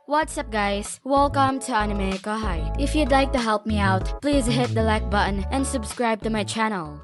What's up guys? Welcome to AnimeKouhai. If you'd like to help me out, please hit the like button and subscribe to my channel.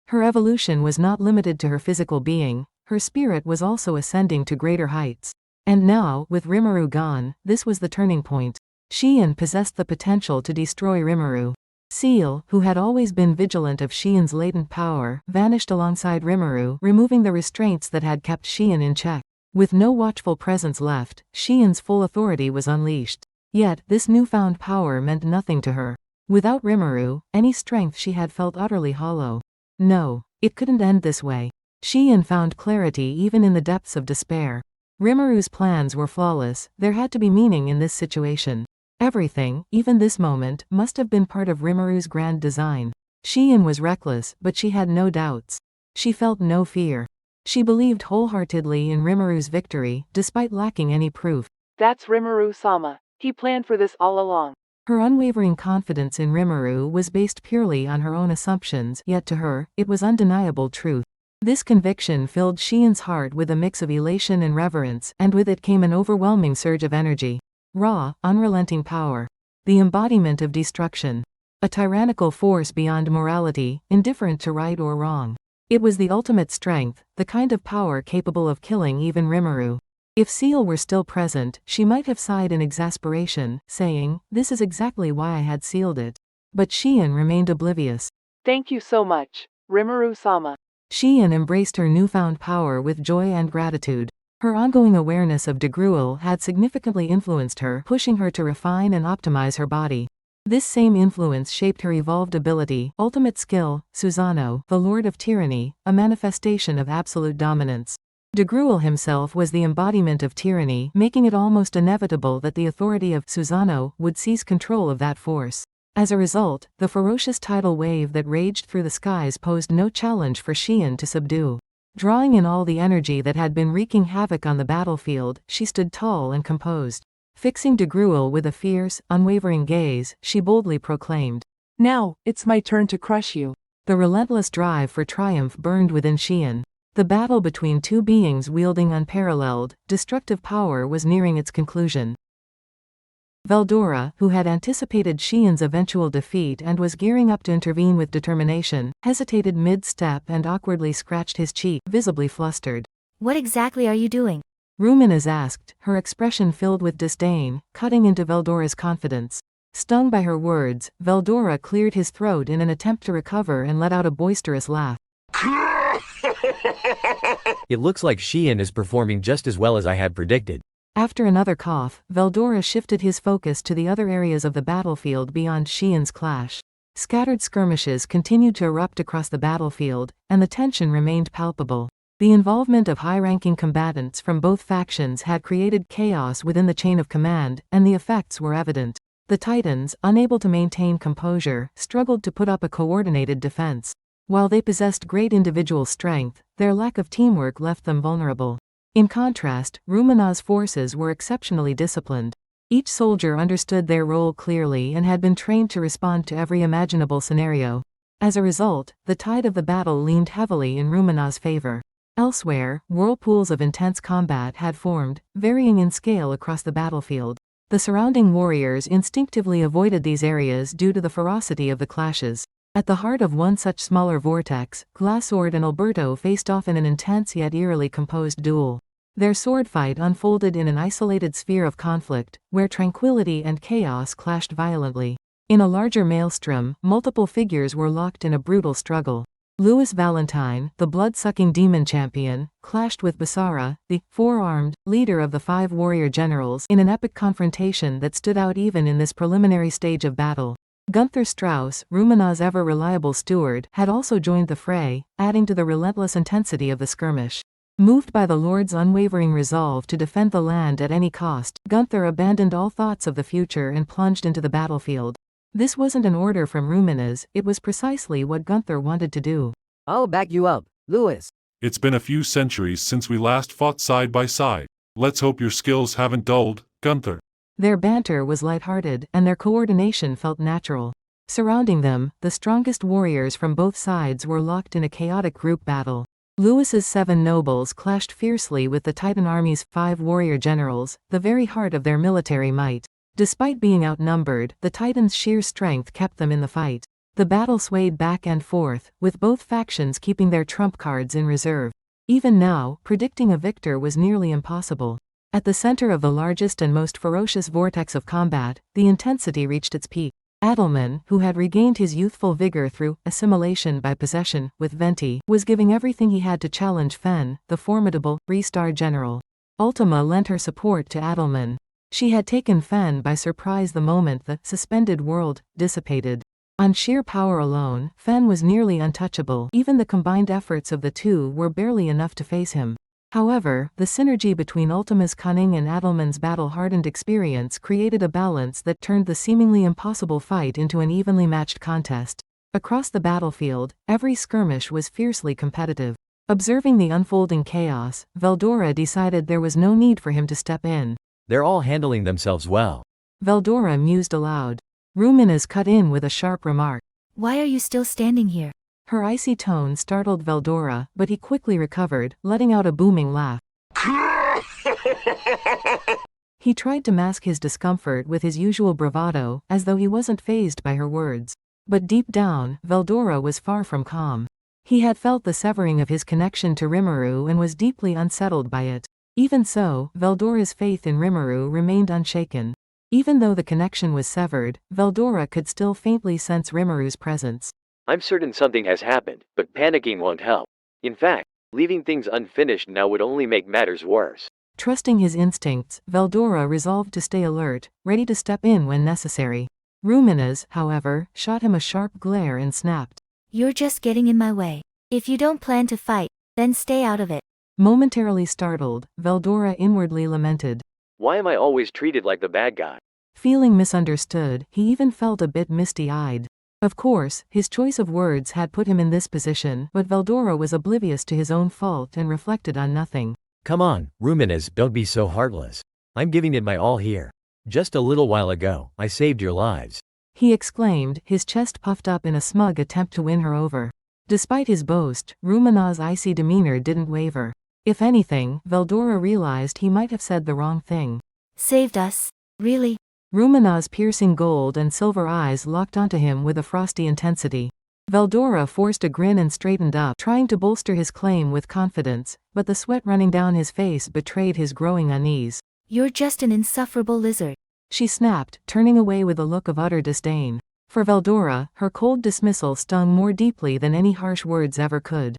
Her evolution was not limited to her physical being, her spirit was also ascending to greater heights. And now, with Rimuru gone, this was the turning point. Shion possessed the potential to destroy Rimuru. Seal, who had always been vigilant of Shion's latent power, vanished alongside Rimuru, removing the restraints that had kept Shion in check. With no watchful presence left, Shion's full authority was unleashed. Yet, this newfound power meant nothing to her. Without Rimuru, any strength she had felt utterly hollow. No, it couldn't end this way. Shion found clarity even in the depths of despair. Rimuru's plans were flawless, there had to be meaning in this situation. Everything, even this moment, must have been part of Rimuru's grand design. Shion was reckless, but she had no doubts. She felt no fear. She believed wholeheartedly in Rimuru's victory, despite lacking any proof. That's Rimuru-sama. He planned for this all along. Her unwavering confidence in Rimuru was based purely on her own assumptions, yet to her, it was undeniable truth. This conviction filled Shion's heart with a mix of elation and reverence, and with it came an overwhelming surge of energy. Raw, unrelenting power. The embodiment of destruction. A tyrannical force beyond morality, indifferent to right or wrong. It was the ultimate strength, the kind of power capable of killing even Rimuru. If Seal were still present, she might have sighed in exasperation, saying, "This is exactly why I had sealed it." But Shion remained oblivious. Thank you so much, Rimuru-sama. Shion embraced her newfound power with joy and gratitude. Her ongoing awareness of Dagruel had significantly influenced her, pushing her to refine and optimize her body. This same influence shaped her evolved ability, ultimate skill, Susanoo, the Lord of Tyranny, a manifestation of absolute dominance. Dagruel himself was the embodiment of tyranny, making it almost inevitable that the authority of Susanoo would seize control of that force. As a result, the ferocious tidal wave that raged through the skies posed no challenge for Shion to subdue. Drawing in all the energy that had been wreaking havoc on the battlefield, she stood tall and composed. Fixing Dagruel with a fierce, unwavering gaze, she boldly proclaimed, "Now, it's my turn to crush you." The relentless drive for triumph burned within Shion. The battle between two beings wielding unparalleled, destructive power was nearing its conclusion. Veldora, who had anticipated Shion's eventual defeat and was gearing up to intervene with determination, hesitated mid-step and awkwardly scratched his cheek, visibly flustered. What exactly are you doing? Ruminaz asked, her expression filled with disdain, cutting into Veldora's confidence. Stung by her words, Veldora cleared his throat in an attempt to recover and let out a boisterous laugh. It looks like Shion is performing just as well as I had predicted. After another cough, Veldora shifted his focus to the other areas of the battlefield beyond Shion's clash. Scattered skirmishes continued to erupt across the battlefield, and the tension remained palpable. The involvement of high-ranking combatants from both factions had created chaos within the chain of command, and the effects were evident. The Titans, unable to maintain composure, struggled to put up a coordinated defense. While they possessed great individual strength, their lack of teamwork left them vulnerable. In contrast, Ruminaz's forces were exceptionally disciplined. Each soldier understood their role clearly and had been trained to respond to every imaginable scenario. As a result, the tide of the battle leaned heavily in Ruminaz's favor. Elsewhere, whirlpools of intense combat had formed, varying in scale across the battlefield. The surrounding warriors instinctively avoided these areas due to the ferocity of the clashes. At the heart of one such smaller vortex, Glassword and Alberto faced off in an intense yet eerily composed duel. Their sword fight unfolded in an isolated sphere of conflict, where tranquility and chaos clashed violently. In a larger maelstrom, multiple figures were locked in a brutal struggle. Louis Valentine, the blood-sucking demon champion, clashed with Basara, the four-armed leader of the five warrior generals, in an epic confrontation that stood out even in this preliminary stage of battle. Gunther Strauss, Ruminaz's ever-reliable steward, had also joined the fray, adding to the relentless intensity of the skirmish. Moved by the Lord's unwavering resolve to defend the land at any cost, Gunther abandoned all thoughts of the future and plunged into the battlefield. This wasn't an order from Ruminaz, it was precisely what Gunther wanted to do. I'll back you up, Louis. It's been a few centuries since we last fought side by side. Let's hope your skills haven't dulled, Gunther. Their banter was lighthearted, and their coordination felt natural. Surrounding them, the strongest warriors from both sides were locked in a chaotic group battle. Louis's 7 nobles clashed fiercely with the Titan army's 5 warrior generals, the very heart of their military might. Despite being outnumbered, the Titans' sheer strength kept them in the fight. The battle swayed back and forth, with both factions keeping their trump cards in reserve. Even now, predicting a victor was nearly impossible. At the center of the largest and most ferocious vortex of combat, the intensity reached its peak. Adelman, who had regained his youthful vigor through assimilation by possession with Venti, was giving everything he had to challenge Fen, the formidable 3-star general. Ultima lent her support to Adelman. She had taken Fen by surprise the moment the suspended world dissipated. On sheer power alone, Fen was nearly untouchable. Even the combined efforts of the two were barely enough to face him. However, the synergy between Ultima's cunning and Adelman's battle-hardened experience created a balance that turned the seemingly impossible fight into an evenly matched contest. Across the battlefield, every skirmish was fiercely competitive. Observing the unfolding chaos, Veldora decided there was no need for him to step in. They're all handling themselves well. Veldora mused aloud. Rumina's cut in with a sharp remark. Why are you still standing here? Her icy tone startled Veldora, but he quickly recovered, letting out a booming laugh. He tried to mask his discomfort with his usual bravado, as though he wasn't fazed by her words. But deep down, Veldora was far from calm. He had felt the severing of his connection to Rimuru and was deeply unsettled by it. Even so, Veldora's faith in Rimuru remained unshaken. Even though the connection was severed, Veldora could still faintly sense Rimuru's presence. I'm certain something has happened, but panicking won't help. In fact, leaving things unfinished now would only make matters worse. Trusting his instincts, Veldora resolved to stay alert, ready to step in when necessary. Rumina's, however, shot him a sharp glare and snapped. You're just getting in my way. If you don't plan to fight, then stay out of it. Momentarily startled, Veldora inwardly lamented. Why am I always treated like the bad guy? Feeling misunderstood, he even felt a bit misty-eyed. Of course, his choice of words had put him in this position, but Veldora was oblivious to his own fault and reflected on nothing. Come on, Ruminas, don't be so heartless. I'm giving it my all here. Just a little while ago, I saved your lives. He exclaimed, his chest puffed up in a smug attempt to win her over. Despite his boast, Rumina's icy demeanor didn't waver. If anything, Veldora realized he might have said the wrong thing. Saved us? Really? Rumina's piercing gold and silver eyes locked onto him with a frosty intensity. Veldora forced a grin and straightened up, trying to bolster his claim with confidence, but the sweat running down his face betrayed his growing unease. You're just an insufferable lizard. She snapped, turning away with a look of utter disdain. For Veldora, her cold dismissal stung more deeply than any harsh words ever could.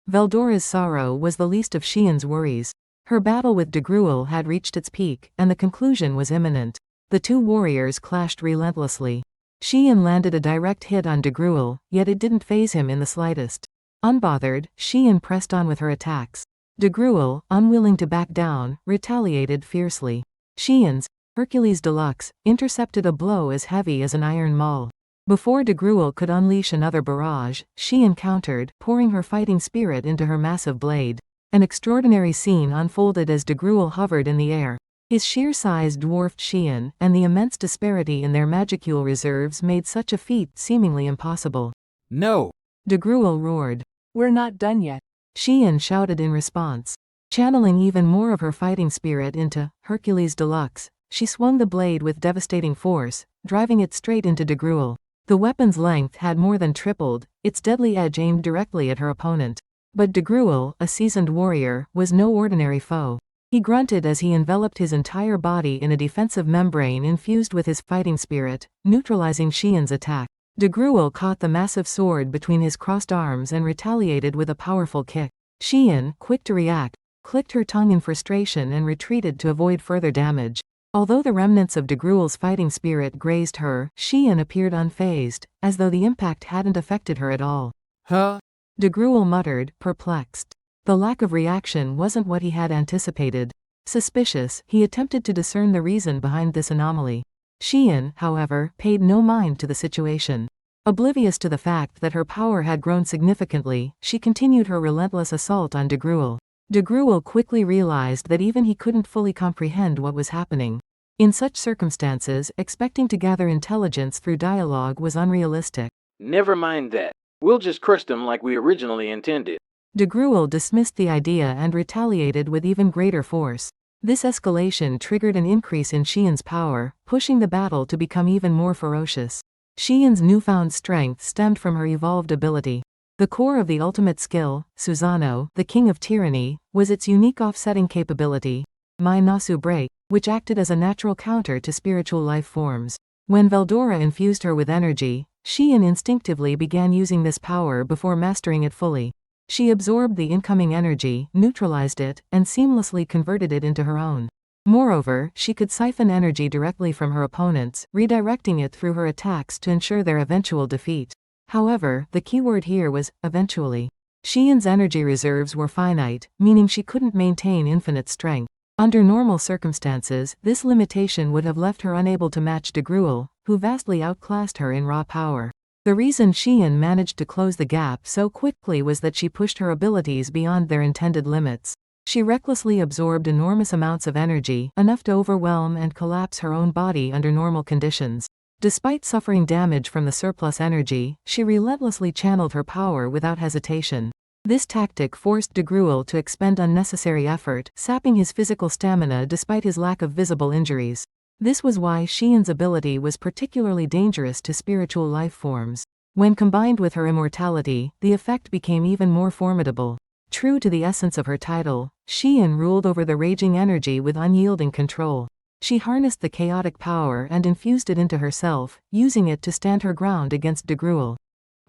Veldora's sorrow was the least of Shion's worries. Her battle with Dagruel had reached its peak, and the conclusion was imminent. The two warriors clashed relentlessly. Shion landed a direct hit on Dagruel, yet it didn't faze him in the slightest. Unbothered, Shion pressed on with her attacks. Dagruel, unwilling to back down, retaliated fiercely. Shion's Hercules Deluxe intercepted a blow as heavy as an iron maul. Before Dagruel could unleash another barrage, Shion countered, pouring her fighting spirit into her massive blade. An extraordinary scene unfolded as Dagruel hovered in the air. His sheer size dwarfed Shion, and the immense disparity in their magicule reserves made such a feat seemingly impossible. No! Dagruel roared. We're not done yet. Shion shouted in response. Channeling even more of her fighting spirit into Hercules Deluxe, she swung the blade with devastating force, driving it straight into Dagruel. The weapon's length had more than tripled, its deadly edge aimed directly at her opponent. But Dagruel, a seasoned warrior, was no ordinary foe. He grunted as he enveloped his entire body in a defensive membrane infused with his fighting spirit, neutralizing Shion's attack. Dagruel caught the massive sword between his crossed arms and retaliated with a powerful kick. Shion, quick to react, clicked her tongue in frustration and retreated to avoid further damage. Although the remnants of Dagruel's fighting spirit grazed her, Shion appeared unfazed, as though the impact hadn't affected her at all. Huh? Dagruel muttered, perplexed. The lack of reaction wasn't what he had anticipated. Suspicious, he attempted to discern the reason behind this anomaly. Shion, however, paid no mind to the situation. Oblivious to the fact that her power had grown significantly, she continued her relentless assault on Dagruel. Dagruel quickly realized that even he couldn't fully comprehend what was happening. In such circumstances, expecting to gather intelligence through dialogue was unrealistic. Never mind that. We'll just crush them like we originally intended. Dagruel dismissed the idea and retaliated with even greater force. This escalation triggered an increase in Shion's power, pushing the battle to become even more ferocious. Shion's newfound strength stemmed from her evolved ability. The core of the ultimate skill, Susanoo, the king of tyranny, was its unique offsetting capability, Mai Nasu Break, which acted as a natural counter to spiritual life forms. When Veldora infused her with energy, Shion instinctively began using this power before mastering it fully. She absorbed the incoming energy, neutralized it, and seamlessly converted it into her own. Moreover, she could siphon energy directly from her opponents, redirecting it through her attacks to ensure their eventual defeat. However, the keyword here was, eventually. Shion's energy reserves were finite, meaning she couldn't maintain infinite strength. Under normal circumstances, this limitation would have left her unable to match Dagruel, who vastly outclassed her in raw power. The reason Shion managed to close the gap so quickly was that she pushed her abilities beyond their intended limits. She recklessly absorbed enormous amounts of energy, enough to overwhelm and collapse her own body under normal conditions. Despite suffering damage from the surplus energy, she relentlessly channeled her power without hesitation. This tactic forced Dagruel to expend unnecessary effort, sapping his physical stamina despite his lack of visible injuries. This was why Shion's ability was particularly dangerous to spiritual life forms. When combined with her immortality, the effect became even more formidable. True to the essence of her title, Shion ruled over the raging energy with unyielding control. She harnessed the chaotic power and infused it into herself, using it to stand her ground against Dagruel.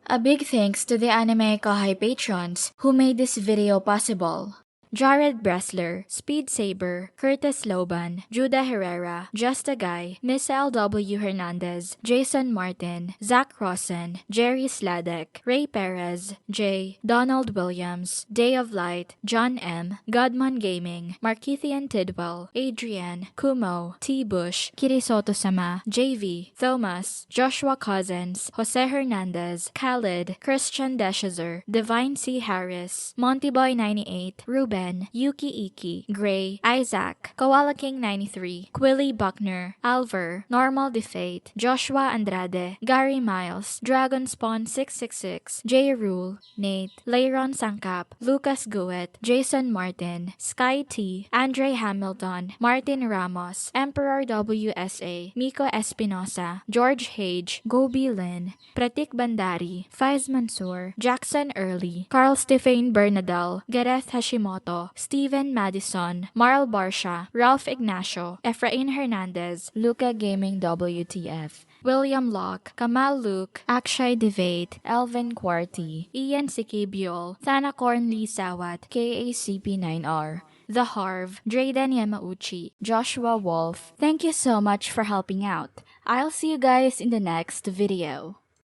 A big thanks to the AnimeKouhai patrons who made this video possible. Jared Bressler, Speed Saber, Curtis Loban, Judah Herrera, Just a Guy, Miss L.W. Hernandez, Jason Martin, Zach Rosen, Jerry Sladek, Ray Perez, Jay, Donald Williams, Day of Light, John M, Godman Gaming, Markithian Tidwell, Adrian, Kumo, T. Bush, Kirisoto Sama, JV, Thomas, Joshua Cousins, Jose Hernandez, Khalid, Christian Deshazer, Divine C. Harris, Montyboy 98, Ruben, Yuki Iki, Gray, Isaac, Koala King 93, Quilly Buckner, Alver, Normal Defate, Joshua Andrade, Gary Miles, Dragon Spawn 666, J. Rule, Nate, Leiron Sangkap, Lucas Guet, Jason Martin, Sky T, Andre Hamilton, Martin Ramos, Emperor WSA, Miko Espinosa, George Hage, Gobi Lin, Pratik Bandari, Faiz Mansour, Jackson Early, Carl Stephen Bernadal, Gareth Hashimoto, Steven Madison, Marl Barsha, Ralph Ignacio, Efrain Hernandez, Luca Gaming WTF, William Locke, Kamal Luke, Akshay Devate, Elvin Quarty, Ian Sikibiol, Thanakorn Lee Sawat, KACP9R, The Harv, Drayden Yamauchi, Joshua Wolf. Thank you so much for helping out. I'll see you guys in the next video.